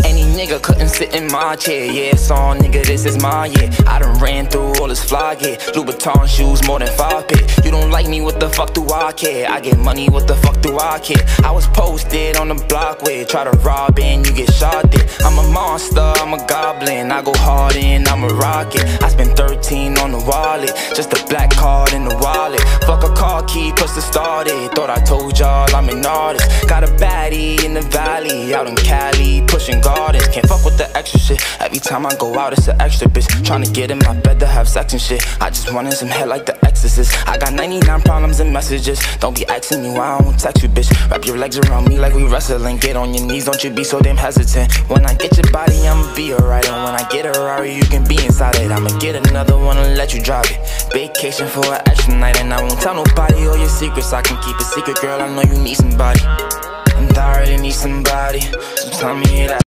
Any nigga couldn't sit in my chair. Yeah, it's on, nigga, this is my year. I done ran through all this fly gear. Louboutin shoes, more than 5 pair. You don't like me, what the fuck do I care? I get money, what the fuck do I care? I was posted on the block where try to rob and you get shot there. I'm a monster, I'm a goblin. I go hard and I'm a rocket. I spent 13 on the wallet, just a black card in the wallet. Fuck a car key, push the started. Thought I told y'all I'm an artist. Got a baddie in the valley, out in Cali, pushing gardens. Can't fuck with the extra shit. Every time I go out, it's an extra bitch. Tryna get in my bed to have sex and shit. I just wanted some head like the Exorcist. I got 99 problems and messages. Don't be asking me why I don't text you, bitch. Wrap your legs around me like we wrestling. Get on your knees, don't you be so damn hesitant. When I get your body, I'ma be alright. And when I get a Rari, you can be inside it. I'ma get another one and let you drive it. Vacation for an extra night, and I won't tell nobody all your secrets. I can keep a secret, girl. I know you need somebody, and I already need somebody. So tell me that.